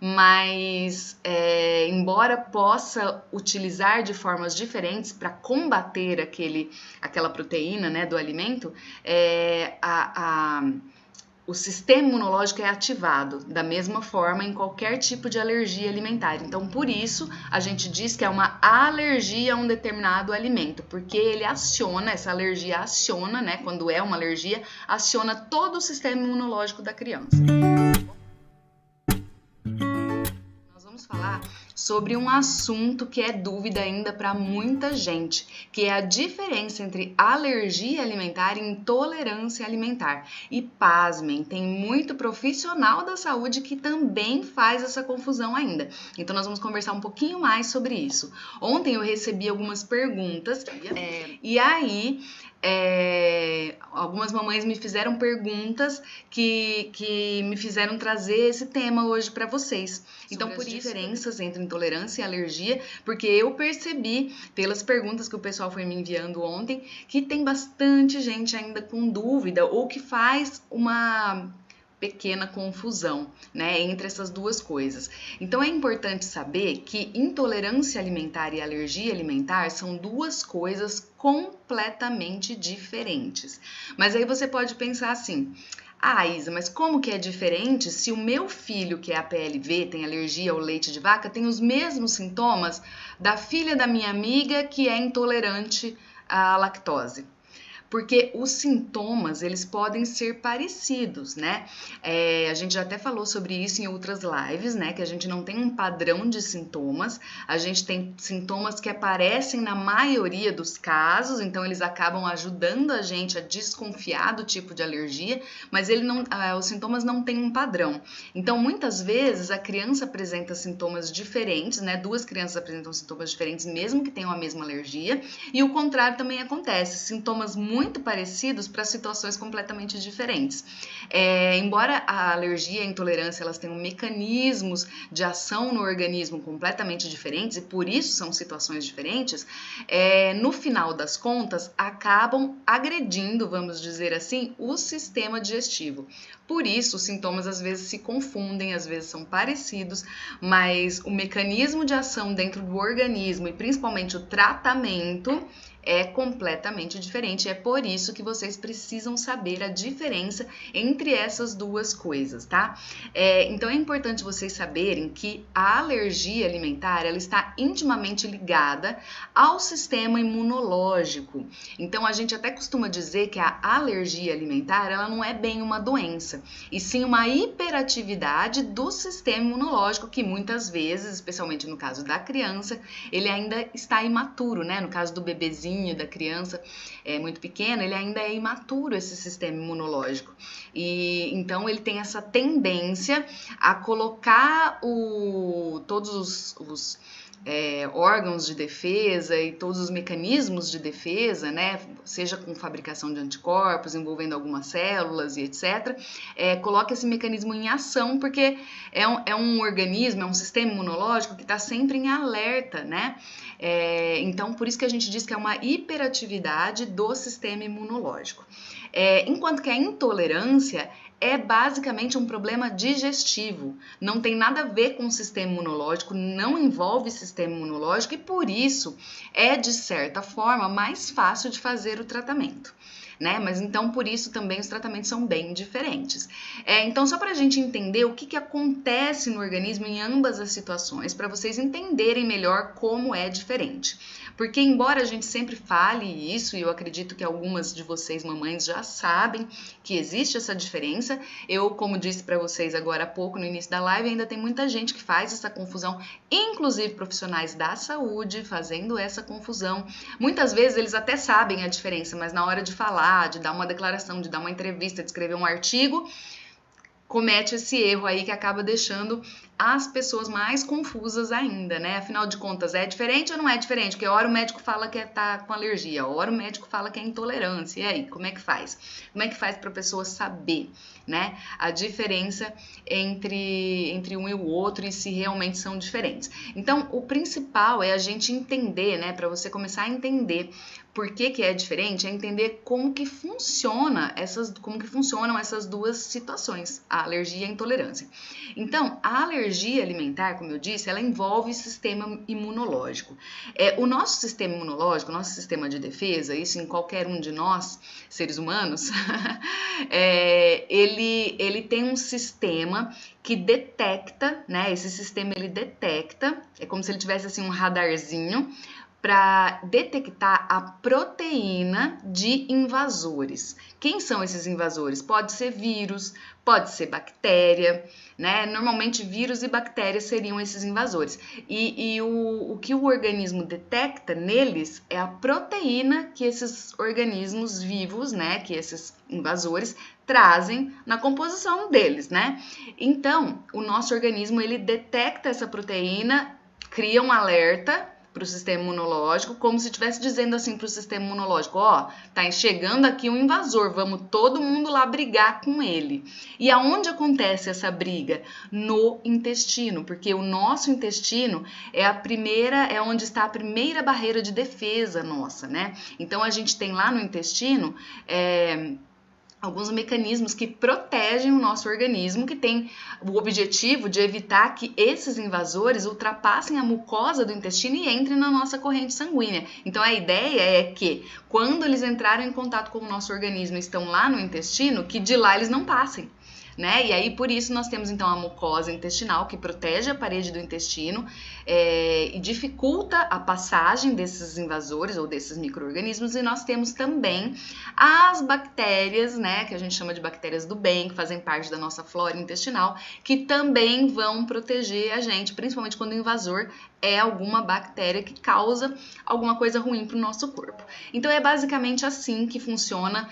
mas embora possa utilizar de formas diferentes para combater aquela proteína, né, do alimento, o sistema imunológico é ativado da mesma forma em qualquer tipo de alergia alimentar. Então, por isso, a gente diz que é uma alergia a um determinado alimento, porque ele aciona, essa alergia aciona, né, quando é uma alergia, aciona todo o sistema imunológico da criança. Nós vamos falar sobre um assunto que é dúvida ainda para muita gente, que é a diferença entre alergia alimentar e intolerância alimentar. E pasmem, tem muito profissional da saúde que também faz essa confusão ainda. Então nós vamos conversar um pouquinho mais sobre isso. Ontem eu recebi algumas perguntas e aí algumas mamães me fizeram perguntas que me fizeram trazer esse tema hoje para vocês. Então, por diferenças entre intolerância e alergia, porque eu percebi pelas perguntas que o pessoal foi me enviando ontem que tem bastante gente ainda com dúvida ou que faz uma pequena confusão, né, entre essas duas coisas. Então é importante saber que intolerância alimentar e alergia alimentar são duas coisas completamente diferentes. Mas aí você pode pensar assim: ah, Isa, mas como que é diferente se o meu filho, que é a PLV, tem alergia ao leite de vaca, tem os mesmos sintomas da filha da minha amiga que é intolerante à lactose? Porque os sintomas, eles podem ser parecidos, né? A gente já até falou sobre isso em outras lives, né? Que a gente não tem um padrão de sintomas, a gente tem sintomas que aparecem na maioria dos casos, então eles acabam ajudando a gente a desconfiar do tipo de alergia, mas os sintomas não têm um padrão. Então, muitas vezes, a criança apresenta sintomas diferentes, né? Duas crianças apresentam sintomas diferentes, mesmo que tenham a mesma alergia, e o contrário também acontece, sintomas muito parecidos para situações completamente diferentes. Embora a alergia e a intolerância elas tenham mecanismos de ação no organismo completamente diferentes e por isso são situações diferentes, no final das contas acabam agredindo, vamos dizer assim, o sistema digestivo. Por isso, os sintomas às vezes se confundem, às vezes são parecidos, mas o mecanismo de ação dentro do organismo e principalmente o tratamento é completamente diferente. É por isso que vocês precisam saber a diferença entre essas duas coisas, tá? Então é importante vocês saberem que a alergia alimentar ela está intimamente ligada ao sistema imunológico. Então a gente até costuma dizer que a alergia alimentar ela não é bem uma doença, e sim uma hiperatividade do sistema imunológico que muitas vezes, especialmente no caso da criança, ele ainda está imaturo, né? No caso do bebezinho, da criança muito pequena, ele ainda é imaturo esse sistema imunológico. E então ele tem essa tendência a colocar todos os órgãos de defesa e todos os mecanismos de defesa, né, seja com fabricação de anticorpos, envolvendo algumas células e etc., coloca esse mecanismo em ação, porque é um organismo, é um sistema imunológico que está sempre em alerta, né? Então, por isso que a gente diz que é uma hiperatividade do sistema imunológico. Enquanto que a intolerância é basicamente um problema digestivo, não tem nada a ver com o sistema imunológico, não envolve sistema imunológico e por isso é, de certa forma, mais fácil de fazer o tratamento, né? Mas então, por isso também os tratamentos são bem diferentes. Então, só para a gente entender o que acontece no organismo em ambas as situações, para vocês entenderem melhor como é diferente. Porque embora a gente sempre fale isso, e eu acredito que algumas de vocês, mamães, já sabem que existe essa diferença, eu, como disse para vocês agora há pouco, no início da live, ainda tem muita gente que faz essa confusão, inclusive profissionais da saúde fazendo essa confusão. Muitas vezes eles até sabem a diferença, mas na hora de falar, de dar uma declaração, de dar uma entrevista, de escrever um artigo, comete esse erro aí que acaba deixando as pessoas mais confusas ainda, né? Afinal de contas, é diferente ou não é diferente? Porque hora o médico fala que tá com alergia, hora o médico fala que é intolerância. E aí, como é que faz? Como é que faz para a pessoa saber, né? A diferença entre um e o outro e se realmente são diferentes. Então, o principal é a gente entender, né? Para você começar a entender por que é diferente é entender como que funcionam essas duas situações, a alergia e a intolerância. Então, a alergia alimentar, como eu disse, ela envolve o sistema imunológico. O nosso sistema imunológico, nosso sistema de defesa, isso em qualquer um de nós, seres humanos, ele tem um sistema que detecta, né? Esse sistema ele detecta, é como se ele tivesse assim um radarzinho para detectar a proteína de invasores. Quem são esses invasores? Pode ser vírus, pode ser bactéria, né? Normalmente vírus e bactérias seriam esses invasores. E o que o organismo detecta neles é a proteína que esses organismos vivos, né? Que esses invasores trazem na composição deles, né? Então, o nosso organismo ele detecta essa proteína, cria um alerta para o sistema imunológico, como se estivesse dizendo assim para o sistema imunológico, ó, tá chegando aqui um invasor, vamos todo mundo lá brigar com ele. E aonde acontece essa briga? No intestino, porque o nosso intestino é onde está a primeira barreira de defesa nossa, né? Então a gente tem lá no intestino alguns mecanismos que protegem o nosso organismo, que tem o objetivo de evitar que esses invasores ultrapassem a mucosa do intestino e entrem na nossa corrente sanguínea. Então a ideia é que quando eles entrarem em contato com o nosso organismo e estão lá no intestino, que de lá eles não passem. Né? E aí, por isso, nós temos então a mucosa intestinal que protege a parede do intestino e dificulta a passagem desses invasores ou desses micro-organismos, e nós temos também as bactérias, né, que a gente chama de bactérias do bem, que fazem parte da nossa flora intestinal, que também vão proteger a gente, principalmente quando o invasor é alguma bactéria que causa alguma coisa ruim para o nosso corpo. Então é basicamente assim que funciona,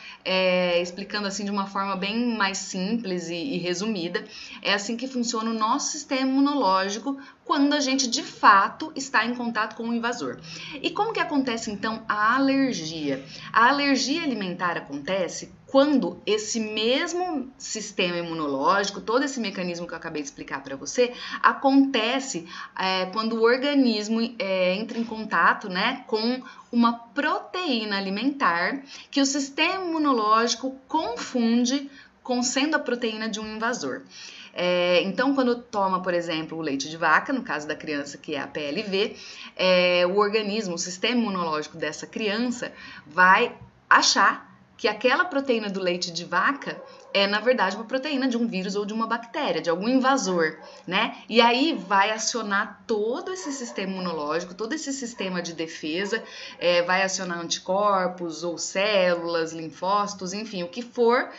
explicando assim de uma forma bem mais simples e resumida, é assim que funciona o nosso sistema imunológico quando a gente de fato está em contato com o invasor. E como que acontece então a alergia? A alergia alimentar acontece quando esse mesmo sistema imunológico, todo esse mecanismo que eu acabei de explicar para você, acontece quando o organismo entra em contato, né, com uma proteína alimentar que o sistema imunológico confunde com sendo a proteína de um invasor. Então, quando toma, por exemplo, o leite de vaca, no caso da criança que é a PLV, o organismo, o sistema imunológico dessa criança vai achar que aquela proteína do leite de vaca é, na verdade, uma proteína de um vírus ou de uma bactéria, de algum invasor, né? E aí vai acionar todo esse sistema imunológico, todo esse sistema de defesa, vai acionar anticorpos ou células, linfócitos, enfim, o que for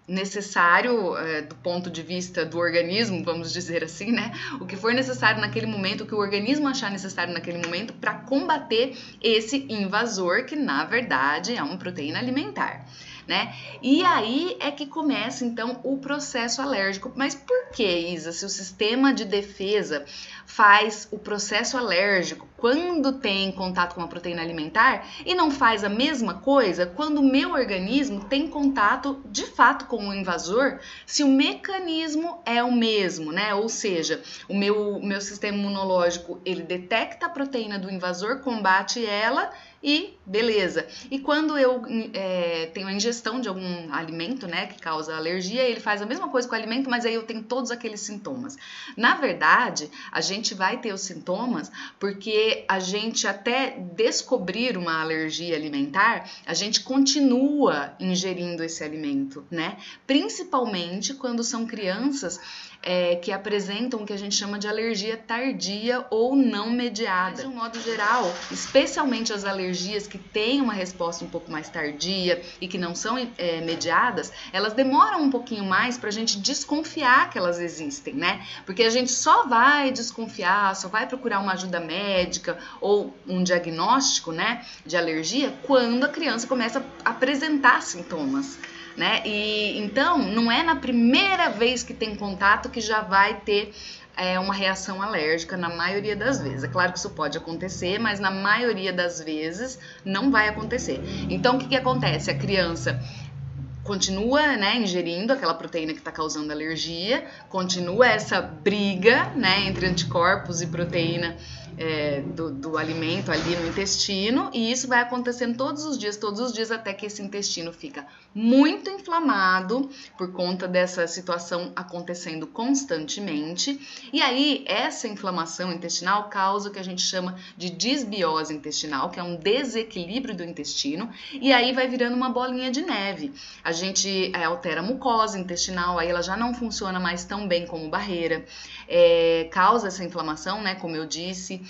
necessário do ponto de vista do organismo, vamos dizer assim, né? O que for necessário naquele momento, o que o organismo achar necessário naquele momento para combater esse invasor, que na verdade é uma proteína alimentar, né? E aí é que começa então o processo alérgico. Mas por que, Isa, se o sistema de defesa faz o processo alérgico quando tem contato com uma proteína alimentar e não faz a mesma coisa quando o meu organismo tem contato de fato com o invasor, se o mecanismo é o mesmo, né? Ou seja, o meu sistema imunológico, ele detecta a proteína do invasor, combate ela e beleza. E quando eu tenho a ingestão de algum alimento, né, que causa alergia, ele faz a mesma coisa com o alimento, mas aí eu tenho todos aqueles sintomas. Na verdade, a gente vai ter os sintomas porque a gente, até descobrir uma alergia alimentar, a gente continua ingerindo esse alimento, né? Principalmente quando são crianças que apresentam o que a gente chama de alergia tardia ou não mediada. Mas, de um modo geral, especialmente as alergias que têm uma resposta um pouco mais tardia e que não são mediadas, elas demoram um pouquinho mais para a gente desconfiar que elas existem, né? Porque a gente só vai desconfiar, só vai procurar uma ajuda médica ou um diagnóstico, né, de alergia quando a criança começa a apresentar sintomas, né? E então não é na primeira vez que tem contato que já vai ter uma reação alérgica, na maioria das vezes. É claro que isso pode acontecer, mas na maioria das vezes não vai acontecer. Então o que acontece? A criança continua, né, ingerindo aquela proteína que está causando alergia, continua essa briga, né, entre anticorpos e proteína do alimento ali no intestino, e isso vai acontecendo todos os dias, até que esse intestino fica muito inflamado por conta dessa situação acontecendo constantemente. E aí, essa inflamação intestinal causa o que a gente chama de disbiose intestinal, que é um desequilíbrio do intestino, e aí vai virando uma bolinha de neve. A gente altera a mucosa intestinal, aí ela já não funciona mais tão bem como barreira, causa essa inflamação, né, como eu disse,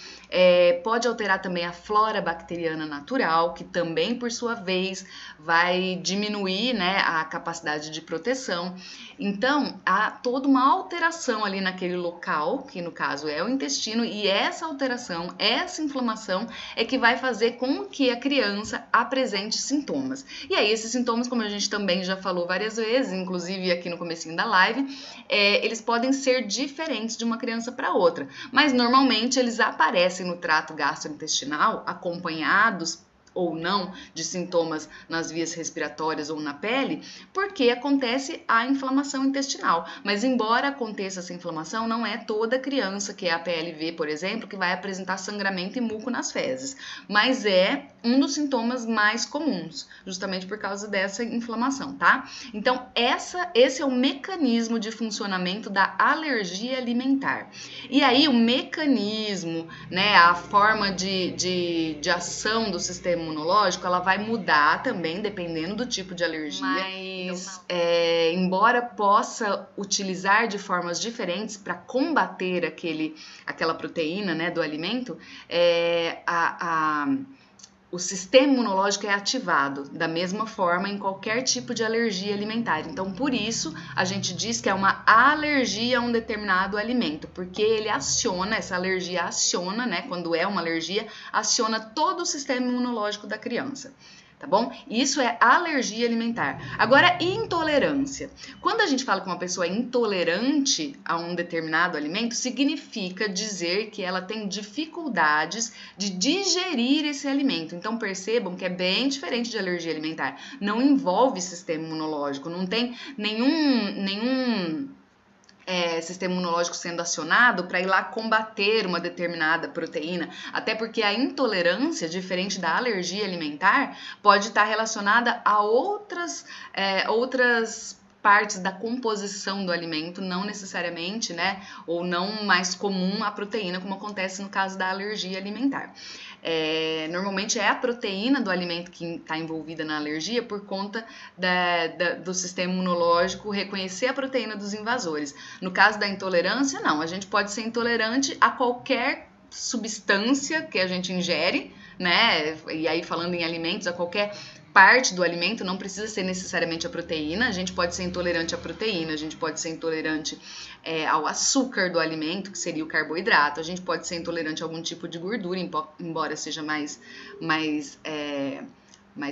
pode alterar também a flora bacteriana natural, que também, por sua vez, vai diminuir, né, a capacidade de proteção. Então, há toda uma alteração ali naquele local, que no caso é o intestino, e essa alteração, essa inflamação é que vai fazer com que a criança apresente sintomas. E aí, esses sintomas, como a gente também já falou várias vezes, inclusive aqui no comecinho da live, eles podem ser diferentes de uma criança para outra, mas normalmente eles aparecem no trato gastrointestinal acompanhados ou não de sintomas nas vias respiratórias ou na pele, porque acontece a inflamação intestinal. Mas embora aconteça essa inflamação, não é toda criança que é a PLV, por exemplo, que vai apresentar sangramento e muco nas fezes, mas é um dos sintomas mais comuns, justamente por causa dessa inflamação, tá? Então, esse é o mecanismo de funcionamento da alergia alimentar. E aí, o mecanismo, né, a forma de ação do sistema imunológico, ela vai mudar também, dependendo do tipo de alergia. Mas, embora possa utilizar de formas diferentes para combater aquela proteína, né, do alimento, o sistema imunológico é ativado da mesma forma em qualquer tipo de alergia alimentar. Então, por isso, a gente diz que é uma alergia a um determinado alimento, porque essa alergia aciona, né, quando é uma alergia, aciona todo o sistema imunológico da criança. Tá bom? Isso é alergia alimentar. Agora, intolerância. Quando a gente fala que uma pessoa é intolerante a um determinado alimento, significa dizer que ela tem dificuldades de digerir esse alimento. Então, percebam que é bem diferente de alergia alimentar. Não envolve sistema imunológico, não tem nenhum sistema imunológico sendo acionado para ir lá combater uma determinada proteína, até porque a intolerância, diferente da alergia alimentar, pode estar relacionada a outras partes da composição do alimento, não necessariamente, né, ou não mais comum a proteína, como acontece no caso da alergia alimentar. Normalmente é a proteína do alimento que está envolvida na alergia por conta do sistema imunológico reconhecer a proteína dos invasores. No caso da intolerância, não. A gente pode ser intolerante a qualquer substância que a gente ingere, né? E aí, falando em alimentos, a qualquer parte do alimento, não precisa ser necessariamente a proteína. A gente pode ser intolerante à proteína, a gente pode ser intolerante ao açúcar do alimento, que seria o carboidrato, a gente pode ser intolerante a algum tipo de gordura, embora seja mais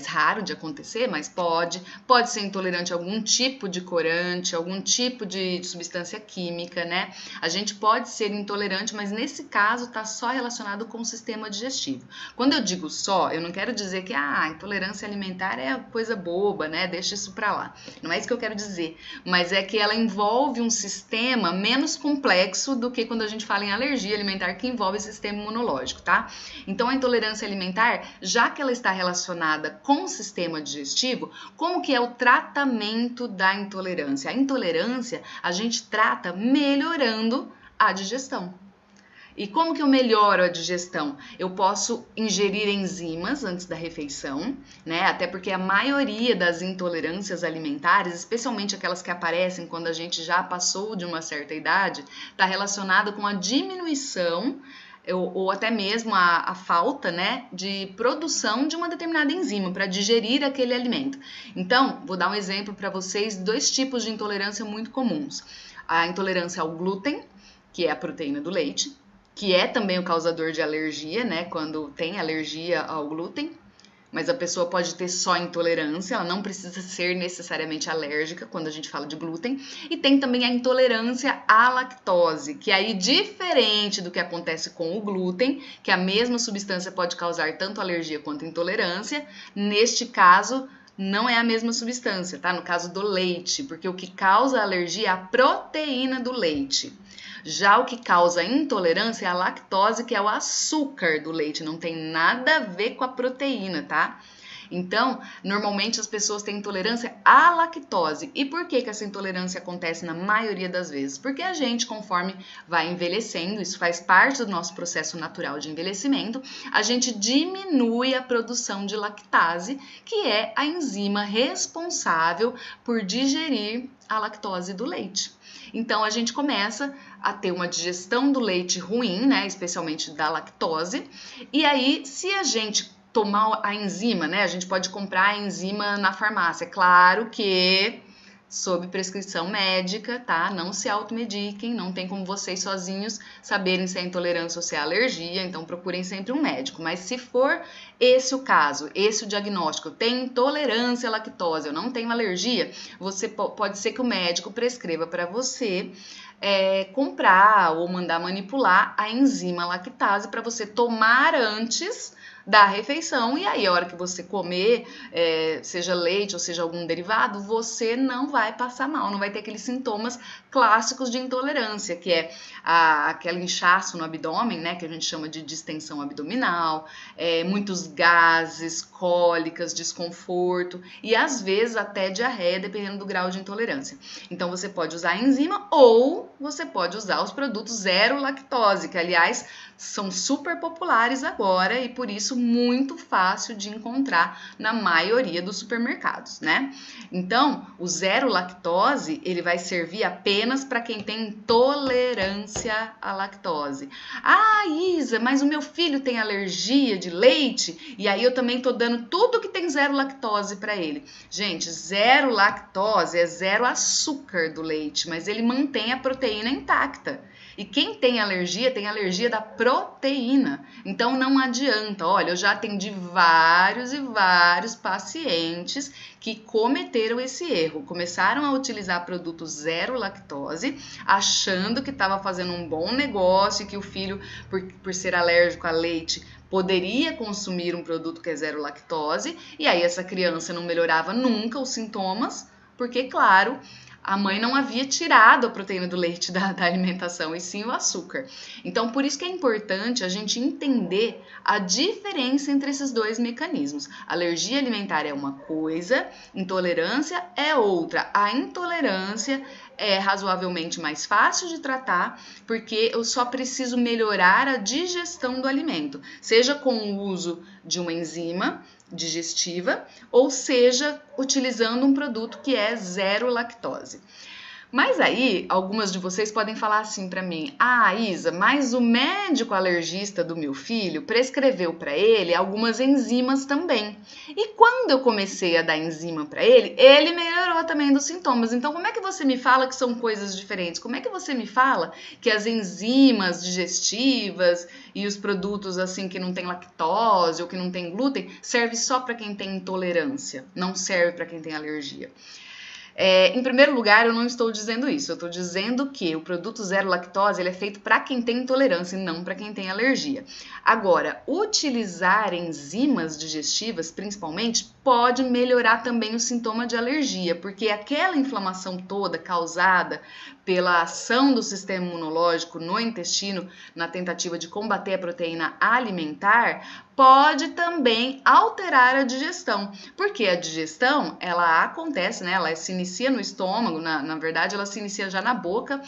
raro de acontecer, mas pode ser intolerante a algum tipo de corante, algum tipo de substância química, né? A gente pode ser intolerante, mas nesse caso tá só relacionado com o sistema digestivo. Quando eu digo só, eu não quero dizer que intolerância alimentar é coisa boba, né? Deixa isso pra lá. Não é isso que eu quero dizer, mas é que ela envolve um sistema menos complexo do que quando a gente fala em alergia alimentar, que envolve o sistema imunológico, tá? Então, a intolerância alimentar, já que ela está relacionada com o sistema digestivo, como que é o tratamento da intolerância? A intolerância a gente trata melhorando a digestão. E como que eu melhoro a digestão? Eu posso ingerir enzimas antes da refeição, né? Até porque a maioria das intolerâncias alimentares, especialmente aquelas que aparecem quando a gente já passou de uma certa idade, está relacionada com a diminuição ou até mesmo a falta, né, de produção de uma determinada enzima para digerir aquele alimento. Então, vou dar um exemplo para vocês, 2 tipos de intolerância muito comuns. A intolerância ao glúten, que é a proteína do leite, que é também o causador de alergia, né, quando tem alergia ao glúten. Mas a pessoa pode ter só intolerância, ela não precisa ser necessariamente alérgica quando a gente fala de glúten. E tem também a intolerância à lactose, que aí, diferente do que acontece com o glúten, que a mesma substância pode causar tanto alergia quanto intolerância, neste caso não é a mesma substância, tá? No caso do leite, porque o que causa alergia é a proteína do leite. Já o que causa intolerância é a lactose, que é o açúcar do leite, não tem nada a ver com a proteína, tá? Então, normalmente as pessoas têm intolerância à lactose. E por que essa intolerância acontece na maioria das vezes? Porque a gente, conforme vai envelhecendo, isso faz parte do nosso processo natural de envelhecimento, a gente diminui a produção de lactase, que é a enzima responsável por digerir a lactose do leite. Então, a gente começa a ter uma digestão do leite ruim, né, especialmente da lactose, e aí, se a gente tomar a enzima, né? A gente pode comprar a enzima na farmácia. Claro que sob prescrição médica, tá? Não se automediquem, não tem como vocês sozinhos saberem se é intolerância ou se é alergia, então procurem sempre um médico. Mas se for esse o caso, esse o diagnóstico, eu tenho intolerância à lactose, eu não tenho alergia, você pode ser que o médico prescreva para você comprar ou mandar manipular a enzima lactase para você tomar antes da refeição, e aí a hora que você comer, seja leite ou seja algum derivado, você não vai passar mal, não vai ter aqueles sintomas clássicos de intolerância, que é aquele inchaço no abdômen, né, que a gente chama de distensão abdominal, muitos gases, cólicas, desconforto e às vezes até diarreia, dependendo do grau de intolerância. Então você pode usar a enzima ou você pode usar os produtos zero lactose, que aliás são super populares agora e por isso muito fácil de encontrar na maioria dos supermercados, né? Então, o zero lactose, ele vai servir apenas para quem tem intolerância à lactose. Ah, Isa, mas o meu filho tem alergia de leite e aí eu também tô dando tudo que tem zero lactose para ele. Gente, zero lactose é zero açúcar do leite, mas ele mantém a proteína intacta. E quem tem alergia da proteína. Então não adianta. Olha, eu já atendi vários e vários pacientes que cometeram esse erro. Começaram a utilizar produtos zero lactose, achando que estava fazendo um bom negócio e que o filho, por ser alérgico a leite, poderia consumir um produto que é zero lactose. E aí essa criança não melhorava nunca os sintomas, porque, claro, a mãe não havia tirado a proteína do leite da alimentação, e sim o açúcar. Então, por isso que é importante a gente entender a diferença entre esses dois mecanismos. Alergia alimentar é uma coisa, intolerância é outra. A intolerância é razoavelmente mais fácil de tratar, porque eu só preciso melhorar a digestão do alimento, seja com o uso de uma enzima digestiva, ou seja, utilizando um produto que é zero lactose. Mas aí, algumas de vocês podem falar assim para mim: ah, Isa, mas o médico alergista do meu filho prescreveu para ele algumas enzimas também. E quando eu comecei a dar enzima para ele, ele melhorou também dos sintomas. Então, como é que você me fala que são coisas diferentes? Como é que você me fala que as enzimas digestivas e os produtos assim que não tem lactose ou que não tem glúten serve só para quem tem intolerância, não serve para quem tem alergia? Em primeiro lugar, eu não estou dizendo isso, eu estou dizendo que o produto zero lactose ele é feito para quem tem intolerância e não para quem tem alergia. Agora, utilizar enzimas digestivas, principalmente, pode melhorar também o sintoma de alergia, porque aquela inflamação toda causada pela ação do sistema imunológico no intestino, na tentativa de combater a proteína alimentar, pode também alterar a digestão, porque a digestão, ela acontece, né? Ela se inicia no estômago, na verdade ela se inicia já na boca,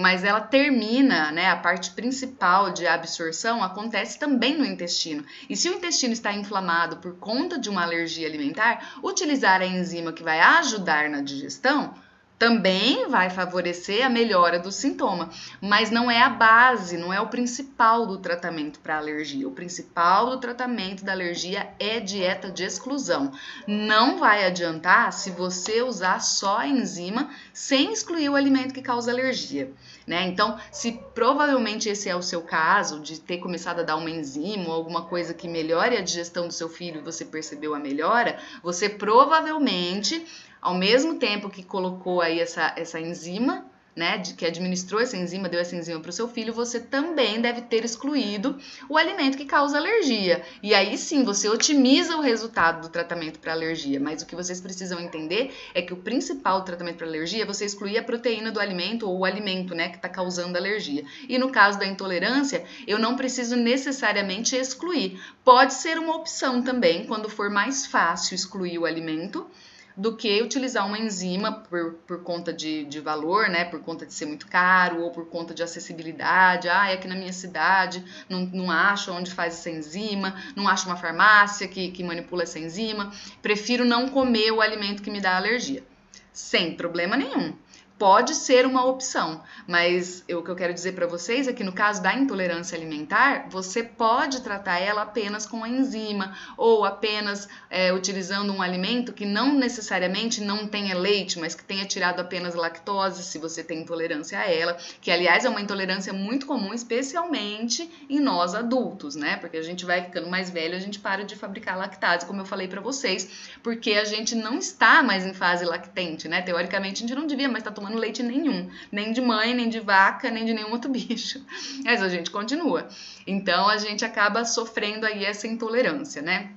mas ela termina, né? A parte principal de absorção acontece também no intestino. E se o intestino está inflamado por conta de uma alergia alimentar, utilizar a enzima que vai ajudar na digestão também vai favorecer a melhora do sintoma, mas não é a base, não é o principal do tratamento para alergia. O principal do tratamento da alergia é dieta de exclusão. Não vai adiantar se você usar só a enzima sem excluir o alimento que causa alergia, né? Então, se provavelmente esse é o seu caso, de ter começado a dar uma enzima ou alguma coisa que melhore a digestão do seu filho e você percebeu a melhora, você provavelmente, ao mesmo tempo que colocou aí essa enzima, né, que administrou essa enzima, deu essa enzima para o seu filho, você também deve ter excluído o alimento que causa alergia. E aí sim, você otimiza o resultado do tratamento para alergia. Mas o que vocês precisam entender é que o principal do tratamento para alergia é você excluir a proteína do alimento ou o alimento, né, que está causando alergia. E no caso da intolerância, eu não preciso necessariamente excluir. Pode ser uma opção também, quando for mais fácil excluir o alimento, do que utilizar uma enzima por conta de valor, né? Por conta de ser muito caro ou por conta de acessibilidade. Ah, é aqui na minha cidade, não acho onde faz essa enzima, não acho uma farmácia que manipula essa enzima. Prefiro não comer o alimento que me dá alergia. Sem problema nenhum. Pode ser uma opção, mas o que eu quero dizer para vocês é que no caso da intolerância alimentar, você pode tratar ela apenas com a enzima ou apenas utilizando um alimento que não necessariamente não tenha leite, mas que tenha tirado apenas lactose, se você tem intolerância a ela, que aliás é uma intolerância muito comum, especialmente em nós adultos, né? Porque a gente vai ficando mais velho, a gente para de fabricar lactase, como eu falei para vocês, porque a gente não está mais em fase lactente, né? Teoricamente a gente não devia mais estar tomando leite nenhum, nem de mãe, nem de vaca, nem de nenhum outro bicho. Mas a gente continua. Então a gente acaba sofrendo aí essa intolerância, né?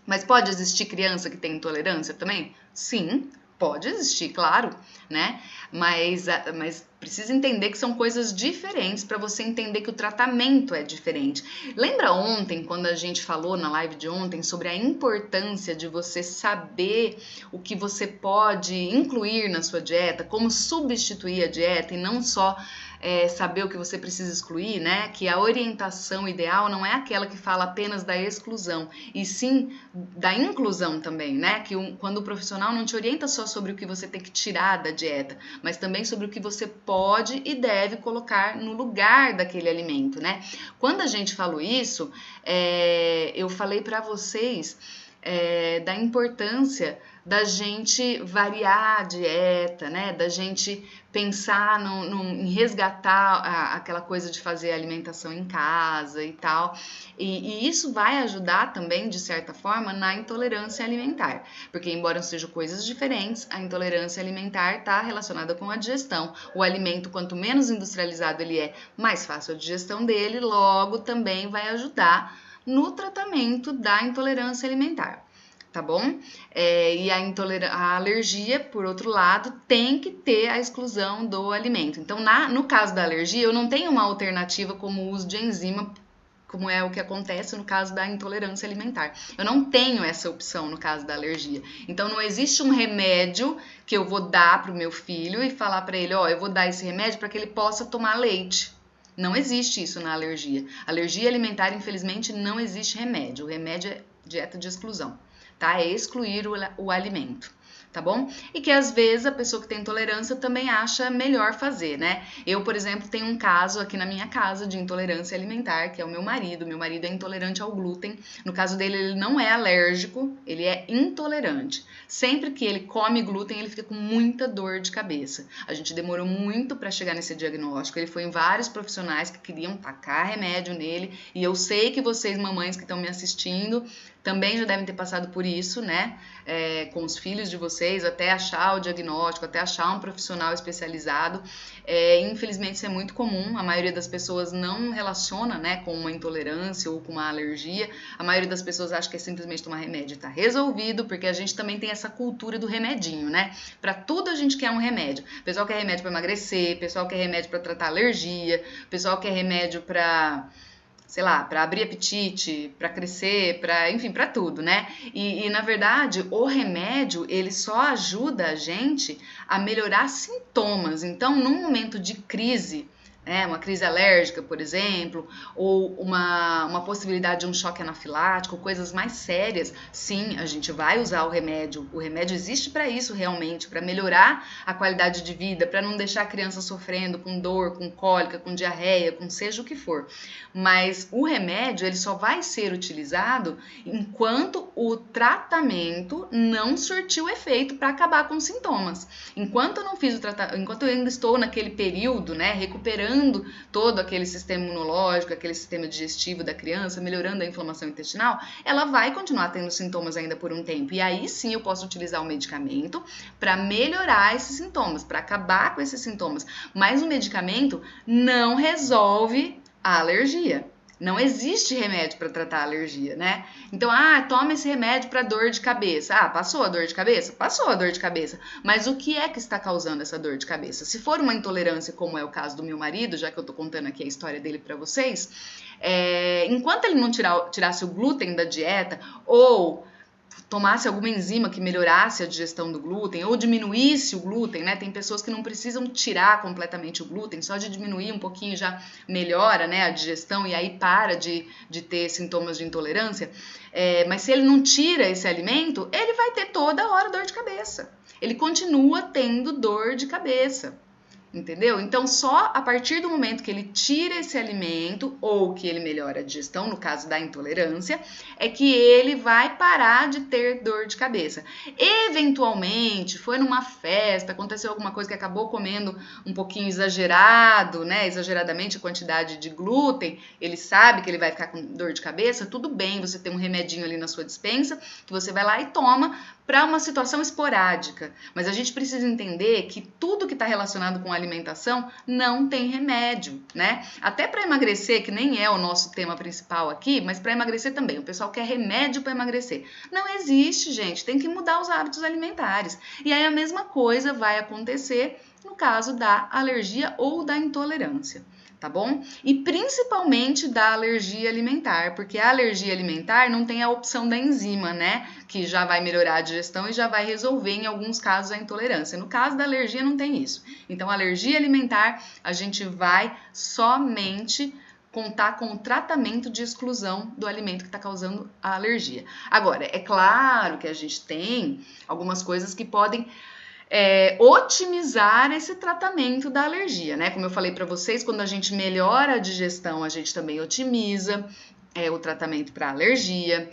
Mas pode existir criança que tem intolerância também? Sim, pode existir, claro, né? Mas precisa entender que são coisas diferentes para você entender que o tratamento é diferente. Lembra ontem, quando a gente falou na live de ontem sobre a importância de você saber o que você pode incluir na sua dieta, como substituir a dieta e não só saber o que você precisa excluir, né? Que a orientação ideal não é aquela que fala apenas da exclusão, e sim da inclusão também, né? Que quando o profissional não te orienta só sobre o que você tem que tirar da dieta, mas também sobre o que você pode e deve colocar no lugar daquele alimento, né? Quando a gente falou isso, eu falei para vocês da importância da gente variar a dieta, né? Da gente pensar em resgatar aquela coisa de fazer alimentação em casa e tal. E isso vai ajudar também, de certa forma, na intolerância alimentar. Porque, embora sejam coisas diferentes, a intolerância alimentar está relacionada com a digestão. O alimento, quanto menos industrializado ele é, mais fácil a digestão dele, logo também vai ajudar no tratamento da intolerância alimentar. Tá bom? E a alergia, por outro lado, tem que ter a exclusão do alimento. Então, no caso da alergia, eu não tenho uma alternativa como o uso de enzima, como é o que acontece no caso da intolerância alimentar. Eu não tenho essa opção no caso da alergia. Então, não existe um remédio que eu vou dar para o meu filho e falar para ele, eu vou dar esse remédio para que ele possa tomar leite. Não existe isso na alergia. Alergia alimentar, infelizmente, não existe remédio. O remédio é dieta de exclusão. Tá? É excluir o alimento, tá bom? E que às vezes a pessoa que tem intolerância também acha melhor fazer, né? Eu, por exemplo, tenho um caso aqui na minha casa de intolerância alimentar, que é o meu marido. Meu marido é intolerante ao glúten. No caso dele, ele não é alérgico, ele é intolerante. Sempre que ele come glúten, ele fica com muita dor de cabeça. A gente demorou muito para chegar nesse diagnóstico. Ele foi em vários profissionais que queriam tacar remédio nele. E eu sei que vocês, mamães que estão me assistindo, também já devem ter passado por isso, né? Com os filhos de vocês, até achar o diagnóstico, até achar um profissional especializado. Infelizmente isso é muito comum, a maioria das pessoas não relaciona, né, com uma intolerância ou com uma alergia. A maioria das pessoas acha que é simplesmente tomar remédio e tá resolvido, porque a gente também tem essa cultura do remedinho, né? Pra tudo a gente quer um remédio. O pessoal quer remédio pra emagrecer, o pessoal quer remédio pra tratar alergia, o pessoal quer remédio pra, sei lá, para abrir apetite, para crescer, enfim, para tudo, né? E na verdade, o remédio, ele só ajuda a gente a melhorar sintomas. Então, num momento de crise, uma crise alérgica, por exemplo, ou uma possibilidade de um choque anafilático, coisas mais sérias, sim, a gente vai usar o remédio. O remédio existe para isso realmente, para melhorar a qualidade de vida, para não deixar a criança sofrendo com dor, com cólica, com diarreia, com seja o que for. Mas o remédio, ele só vai ser utilizado enquanto o tratamento não surtiu efeito para acabar com os sintomas. Enquanto eu não fiz o tratamento, enquanto eu ainda estou naquele período, né, recuperando melhorando todo aquele sistema imunológico, aquele sistema digestivo da criança, melhorando a inflamação intestinal, ela vai continuar tendo sintomas ainda por um tempo. E aí sim eu posso utilizar o medicamento para melhorar esses sintomas, para acabar com esses sintomas. Mas o medicamento não resolve a alergia. Não existe remédio para tratar a alergia, né? Então, toma esse remédio para dor de cabeça. Passou a dor de cabeça? Passou a dor de cabeça. Mas o que é que está causando essa dor de cabeça? Se for uma intolerância, como é o caso do meu marido, já que eu tô contando aqui a história dele para vocês, enquanto ele não tirasse o glúten da dieta ou tomasse alguma enzima que melhorasse a digestão do glúten ou diminuísse o glúten, né? Tem pessoas que não precisam tirar completamente o glúten, só de diminuir um pouquinho já melhora, né, a digestão e aí para de ter sintomas de intolerância. Mas se ele não tira esse alimento, ele vai ter toda hora dor de cabeça. Ele continua tendo dor de cabeça. Entendeu? Então, só a partir do momento que ele tira esse alimento ou que ele melhora a digestão, no caso da intolerância, é que ele vai parar de ter dor de cabeça. Eventualmente, foi numa festa, aconteceu alguma coisa que acabou comendo um pouquinho exagerado, né? Exageradamente a quantidade de glúten, ele sabe que ele vai ficar com dor de cabeça, tudo bem, você tem um remedinho ali na sua despensa, que você vai lá e toma para uma situação esporádica. Mas a gente precisa entender que tudo que está relacionado com alimentação não tem remédio, né? Até para emagrecer, que nem é o nosso tema principal aqui, mas para emagrecer também. O pessoal quer remédio para emagrecer. Não existe, gente. Tem que mudar os hábitos alimentares. E aí a mesma coisa vai acontecer no caso da alergia ou da intolerância. Tá bom? E principalmente da alergia alimentar, porque a alergia alimentar não tem a opção da enzima, né? Que já vai melhorar a digestão e já vai resolver, em alguns casos, a intolerância. No caso da alergia, não tem isso. Então, a alergia alimentar, a gente vai somente contar com o tratamento de exclusão do alimento que está causando a alergia. Agora, é claro que a gente tem algumas coisas que podem otimizar esse tratamento da alergia, né? Como eu falei para vocês, quando a gente melhora a digestão, a gente também otimiza o tratamento para alergia.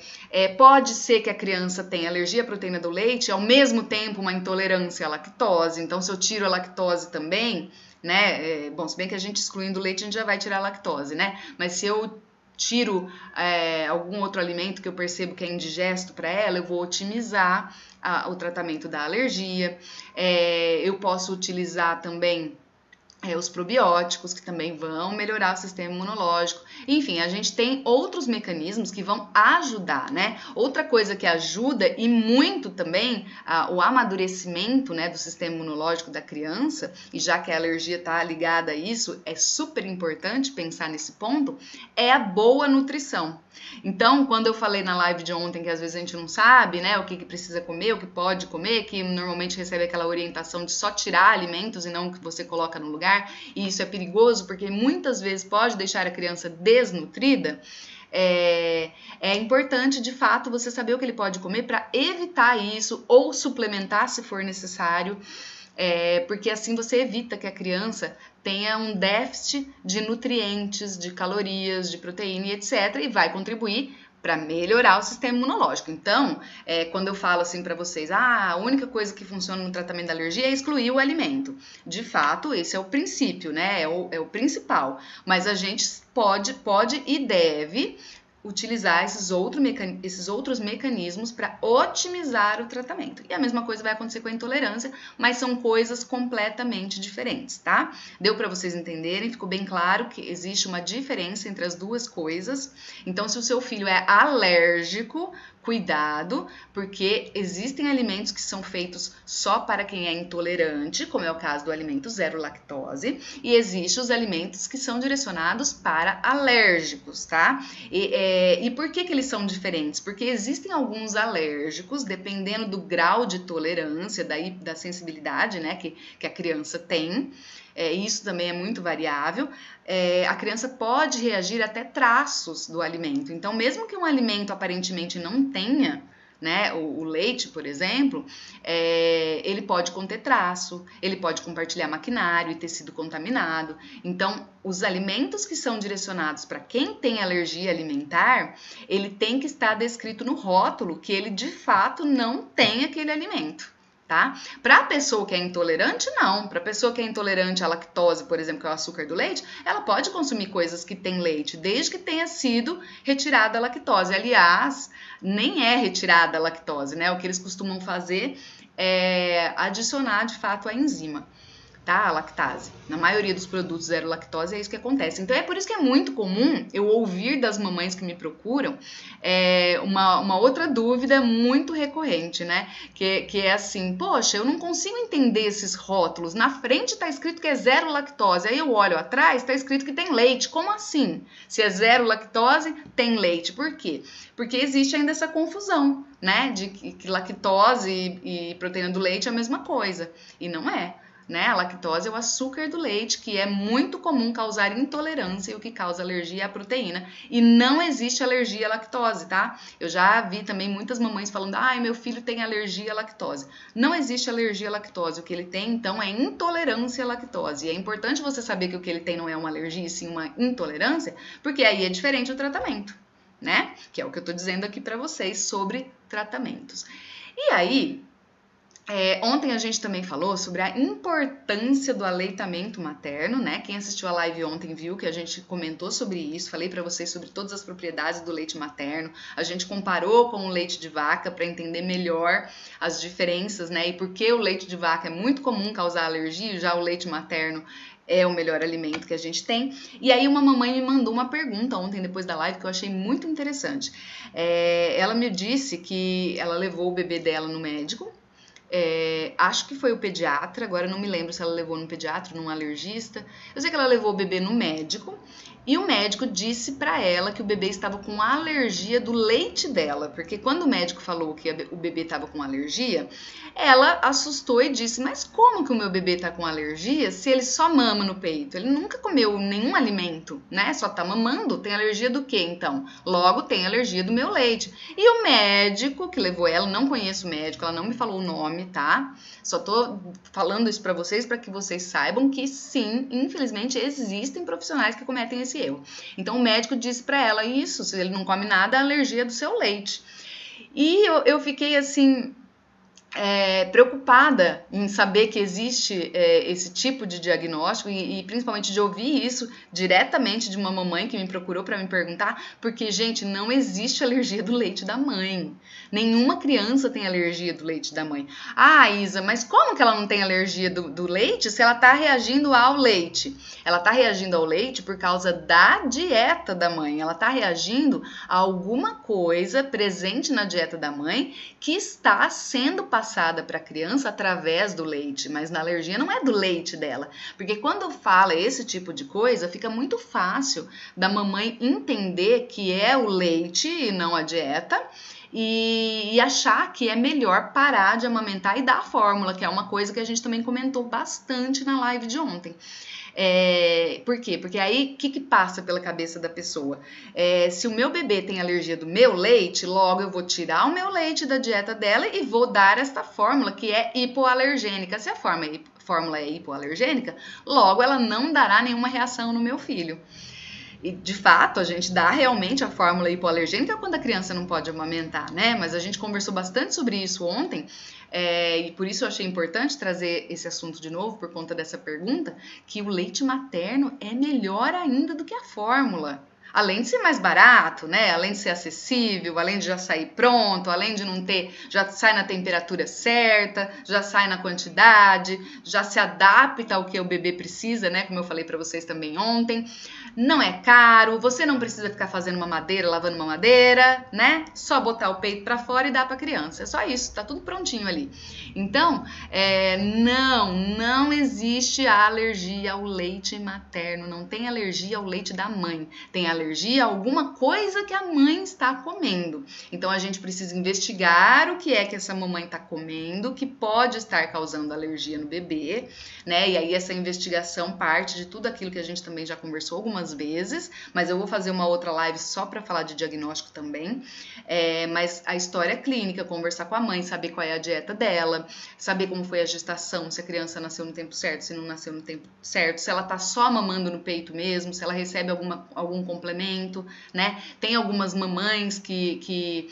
Pode ser que a criança tenha alergia à proteína do leite e ao mesmo tempo uma intolerância à lactose. Então, se eu tiro a lactose também, né? Bom, se bem que a gente excluindo o leite, a gente já vai tirar a lactose, né? Mas se eu tiro algum outro alimento que eu percebo que é indigesto para ela, eu vou otimizar o tratamento da alergia. Eu posso utilizar também os probióticos, que também vão melhorar o sistema imunológico. Enfim, a gente tem outros mecanismos que vão ajudar, né? Outra coisa que ajuda e muito também o amadurecimento, né, do sistema imunológico da criança, e já que a alergia está ligada a isso, é super importante pensar nesse ponto, é a boa nutrição. Então, quando eu falei na live de ontem que às vezes a gente não sabe, né, o que precisa comer, o que pode comer, que normalmente recebe aquela orientação de só tirar alimentos e não o que você coloca no lugar, e isso é perigoso porque muitas vezes pode deixar a criança desnutrida. É importante, de fato, você saber o que ele pode comer para evitar isso ou suplementar se for necessário. Porque assim você evita que a criança tenha um déficit de nutrientes, de calorias, de proteína e etc. E vai contribuir para melhorar o sistema imunológico. Então, quando eu falo assim para vocês, a única coisa que funciona no tratamento da alergia é excluir o alimento. De fato, esse é o princípio, né? É o principal. Mas a gente pode e deve utilizar esses outros mecanismos para otimizar o tratamento. E a mesma coisa vai acontecer com a intolerância, mas são coisas completamente diferentes, tá? Deu para vocês entenderem? Ficou bem claro que existe uma diferença entre as duas coisas. Então, se o seu filho é alérgico, cuidado, porque existem alimentos que são feitos só para quem é intolerante, como é o caso do alimento zero lactose, e existem os alimentos que são direcionados para alérgicos, tá? E por que eles são diferentes? Porque existem alguns alérgicos, dependendo do grau de tolerância, da sensibilidade, né, que a criança tem. Isso também é muito variável. A criança pode reagir até traços do alimento. Então, mesmo que um alimento aparentemente não tenha, né, o leite, por exemplo, ele pode conter traço, ele pode compartilhar maquinário e tecido contaminado. Então, os alimentos que são direcionados para quem tem alergia alimentar, ele tem que estar descrito no rótulo que ele de fato não tem aquele alimento. tá? Para a pessoa que é intolerante, não. Para a pessoa que é intolerante à lactose, por exemplo, que é o açúcar do leite, ela pode consumir coisas que tem leite, desde que tenha sido retirada a lactose. Aliás, nem é retirada a lactose, né? O que eles costumam fazer é adicionar, de fato, a enzima, tá? A lactase. Na maioria dos produtos zero lactose é isso que acontece. Então é por isso que é muito comum eu ouvir das mamães que me procuram uma outra dúvida muito recorrente, né? Que é assim, poxa, eu não consigo entender esses rótulos. Na frente tá escrito que é zero lactose. Aí eu olho atrás, tá escrito que tem leite. Como assim? Se é zero lactose, tem leite. Por quê? Porque existe ainda essa confusão, né? De que lactose e proteína do leite é a mesma coisa. E não é. Né? A lactose é o açúcar do leite, que é muito comum causar intolerância e o que causa alergia é a proteína. E não existe alergia à lactose, tá? Eu já vi também muitas mamães falando, ai, meu filho tem alergia à lactose. Não existe alergia à lactose. O que ele tem, então, é intolerância à lactose. E é importante você saber que o que ele tem não é uma alergia, e sim uma intolerância, porque aí é diferente o tratamento, né? Que é o que eu tô dizendo aqui para vocês sobre tratamentos. E aí, ontem a gente também falou sobre a importância do aleitamento materno, né? Quem assistiu a live ontem viu que a gente comentou sobre isso, falei para vocês sobre todas as propriedades do leite materno, a gente comparou com o leite de vaca para entender melhor as diferenças, né? E por que o leite de vaca é muito comum causar alergia, já o leite materno é o melhor alimento que a gente tem. E aí uma mamãe me mandou uma pergunta ontem depois da live que eu achei muito interessante. Ela me disse que ela levou o bebê dela no médico. Acho que foi o pediatra, agora não me lembro se ela levou no pediatra, num alergista. Eu sei que ela levou o bebê no médico e o médico disse pra ela que o bebê estava com alergia do leite dela, porque quando o médico falou que o bebê estava com alergia, ela assustou e disse, mas como que o meu bebê tá com alergia se ele só mama no peito? Ele nunca comeu nenhum alimento, né? Só tá mamando, tem alergia do quê então? Logo tem alergia do meu leite. E o médico que levou ela, não conheço o médico, ela não me falou o nome, tá? Só tô falando isso pra vocês para que vocês saibam que sim, infelizmente existem profissionais que cometem esse erro. Então o médico disse pra ela isso, se ele não come nada, é alergia do seu leite. E eu fiquei assim preocupada em saber que existe esse tipo de diagnóstico e principalmente de ouvir isso diretamente de uma mamãe que me procurou para me perguntar, porque, gente, não existe alergia do leite da mãe. Nenhuma criança tem alergia do leite da mãe. Ah, Isa, mas como que ela não tem alergia do leite se ela tá reagindo ao leite? Ela tá reagindo ao leite por causa da dieta da mãe. Ela tá reagindo a alguma coisa presente na dieta da mãe que está sendo passada para a criança através do leite, mas na alergia não é do leite dela, porque quando fala esse tipo de coisa, fica muito fácil da mamãe entender que é o leite e não a dieta, e achar que é melhor parar de amamentar e dar a fórmula, que é uma coisa que a gente também comentou bastante na live de ontem. Por quê? Porque aí, o que passa pela cabeça da pessoa? Se o meu bebê tem alergia do meu leite, logo eu vou tirar o meu leite da dieta dela e vou dar esta fórmula que é hipoalergênica. Se a fórmula é hipoalergênica, logo ela não dará nenhuma reação no meu filho. E, de fato, a gente dá realmente a fórmula hipoalergênica quando a criança não pode amamentar, né? Mas a gente conversou bastante sobre isso ontem, e por isso eu achei importante trazer esse assunto de novo, por conta dessa pergunta, que o leite materno é melhor ainda do que a fórmula. Além de ser mais barato, né? Além de ser acessível, além de já sair pronto, além de não ter, já sai na temperatura certa, já sai na quantidade, já se adapta ao que o bebê precisa, né? Como eu falei para vocês também ontem. Não é caro, você não precisa ficar fazendo uma madeira, lavando uma madeira, né? Só botar o peito para fora e dar para criança. É só isso, tá tudo prontinho ali. Então, não existe a alergia ao leite materno, não tem alergia ao leite da mãe. Tem alergia a alguma coisa que a mãe está comendo. Então a gente precisa investigar o que é que essa mamãe está comendo, que pode estar causando alergia no bebê, né? E aí essa investigação parte de tudo aquilo que a gente também já conversou algumas vezes, mas eu vou fazer uma outra live só para falar de diagnóstico também. Mas a história clínica, conversar com a mãe, saber qual é a dieta dela, saber como foi a gestação, se a criança nasceu no tempo certo, se não nasceu no tempo certo, se ela tá só mamando no peito mesmo, se ela recebe algum complemento suplemento, né? Tem algumas mamães que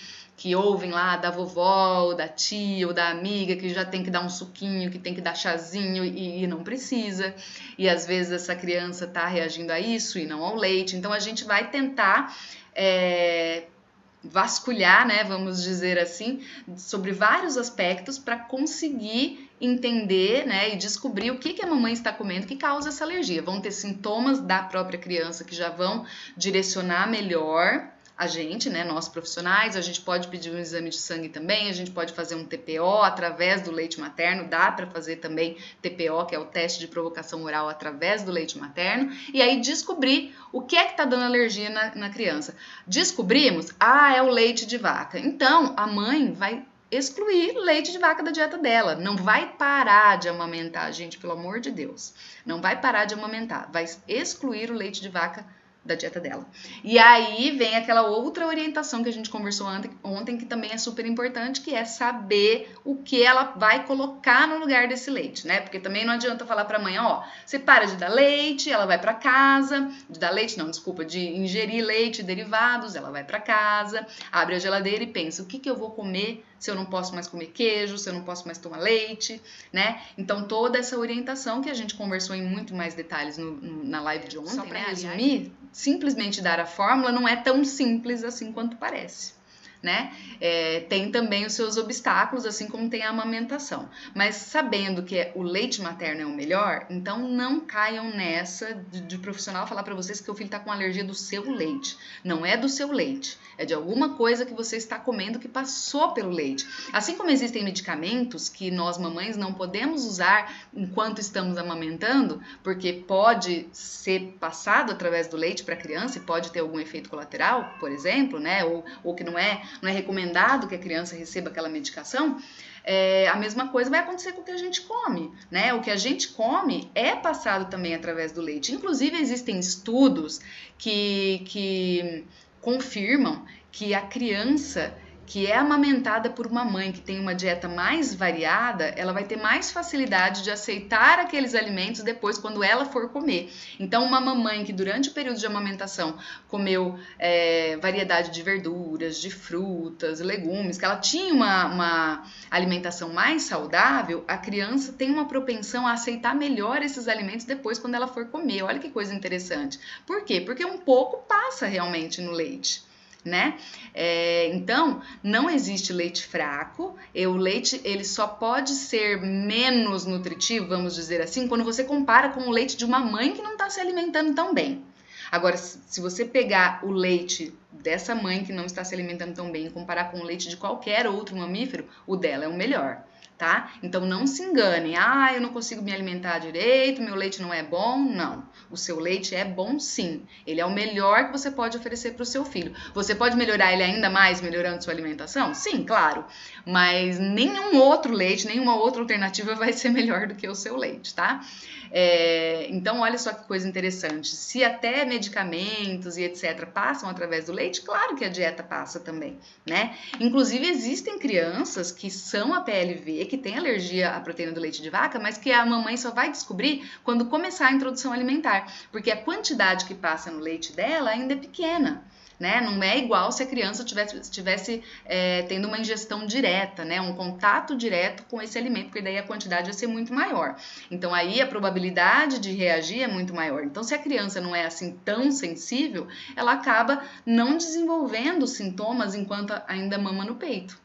ouvem lá da vovó, ou da tia, ou da amiga, que já tem que dar um suquinho, que tem que dar chazinho e não precisa. E às vezes essa criança tá reagindo a isso e não ao leite. Então a gente vai tentar vasculhar, né, vamos dizer assim, sobre vários aspectos para conseguir entender, né, e descobrir o que a mamãe está comendo que causa essa alergia. Vão ter sintomas da própria criança que já vão direcionar melhor a gente, né, nós profissionais. A gente pode pedir um exame de sangue também, a gente pode fazer um TPO através do leite materno, dá para fazer também TPO, que é o teste de provocação oral através do leite materno, e aí descobrir o que é que tá dando alergia na criança. Descobrimos, é o leite de vaca. Então, a mãe vai excluir leite de vaca da dieta dela, não vai parar de amamentar, gente, pelo amor de Deus, não vai parar de amamentar, vai excluir o leite de vaca da dieta dela. E aí vem aquela outra orientação que a gente conversou ontem, que também é super importante, que é saber o que ela vai colocar no lugar desse leite, né? Porque também não adianta falar pra mãe, você para de dar leite, ela vai pra casa, de ingerir leite e derivados, ela vai pra casa, abre a geladeira e pensa, o que eu vou comer se eu não posso mais comer queijo, se eu não posso mais tomar leite, né? Então, toda essa orientação que a gente conversou em muito mais detalhes na live de ontem, só pra resumir, simplesmente dar a fórmula não é tão simples assim quanto parece, né? Tem também os seus obstáculos, assim como tem a amamentação. Mas sabendo que o leite materno é o melhor, então não caiam nessa de profissional falar para vocês que o filho está com alergia do seu leite. Não é do seu leite, é de alguma coisa que você está comendo que passou pelo leite. Assim como existem medicamentos que nós mamães não podemos usar enquanto estamos amamentando, porque pode ser passado através do leite para a criança e pode ter algum efeito colateral, por exemplo, né? Ou que não é recomendado que a criança receba aquela medicação, a mesma coisa vai acontecer com o que a gente come, né? O que a gente come é passado também através do leite. Inclusive, existem estudos que confirmam que a criança que é amamentada por uma mãe que tem uma dieta mais variada, ela vai ter mais facilidade de aceitar aqueles alimentos depois quando ela for comer. Então, uma mamãe que durante o período de amamentação comeu variedade de verduras, de frutas, legumes, que ela tinha uma alimentação mais saudável, a criança tem uma propensão a aceitar melhor esses alimentos depois quando ela for comer. Olha que coisa interessante. Por quê? Porque um pouco passa realmente no leite, né? Então, não existe leite fraco. O leite ele só pode ser menos nutritivo, vamos dizer assim, quando você compara com o leite de uma mãe que não está se alimentando tão bem. Agora, se você pegar o leite dessa mãe que não está se alimentando tão bem e comparar com o leite de qualquer outro mamífero, o dela é o melhor, tá? Então não se enganem, eu não consigo me alimentar direito, meu leite não é bom. Não, o seu leite é bom sim, ele é o melhor que você pode oferecer para o seu filho. Você pode melhorar ele ainda mais melhorando sua alimentação? Sim, claro, mas nenhum outro leite, nenhuma outra alternativa vai ser melhor do que o seu leite, tá? Então olha só que coisa interessante, se até medicamentos e etc passam através do leite, claro que a dieta passa também, né? Inclusive existem crianças que são APLV, que tem alergia à proteína do leite de vaca, mas que a mamãe só vai descobrir quando começar a introdução alimentar, porque a quantidade que passa no leite dela ainda é pequena, né? Não é igual se a criança tivesse tendo uma ingestão direta, né? Um contato direto com esse alimento, porque daí a quantidade vai ser muito maior. Então aí a probabilidade de reagir é muito maior. Então se a criança não é assim tão sensível, ela acaba não desenvolvendo sintomas enquanto ainda mama no peito,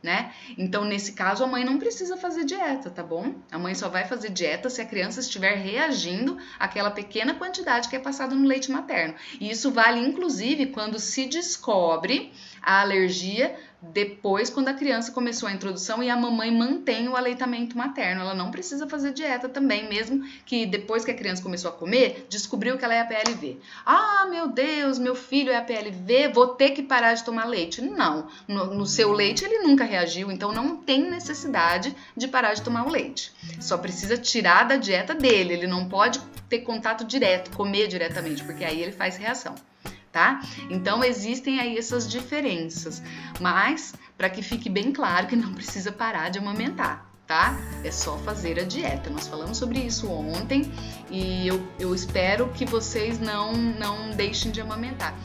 né? Então, nesse caso, a mãe não precisa fazer dieta, tá bom? A mãe só vai fazer dieta se a criança estiver reagindo àquela pequena quantidade que é passada no leite materno. E isso vale, inclusive, quando se descobre a alergia depois, quando a criança começou a introdução e a mamãe mantém o aleitamento materno. Ela não precisa fazer dieta também, mesmo que depois que a criança começou a comer, descobriu que ela é APLV. Meu Deus, meu filho é APLV, vou ter que parar de tomar leite. Não, no seu leite ele nunca reagiu, então não tem necessidade de parar de tomar o leite. Só precisa tirar da dieta dele, ele não pode ter contato direto, comer diretamente, porque aí ele faz reação. Tá? Então existem aí essas diferenças, mas para que fique bem claro que não precisa parar de amamentar, tá? É só fazer a dieta. Nós falamos sobre isso ontem e eu espero que vocês não deixem de amamentar.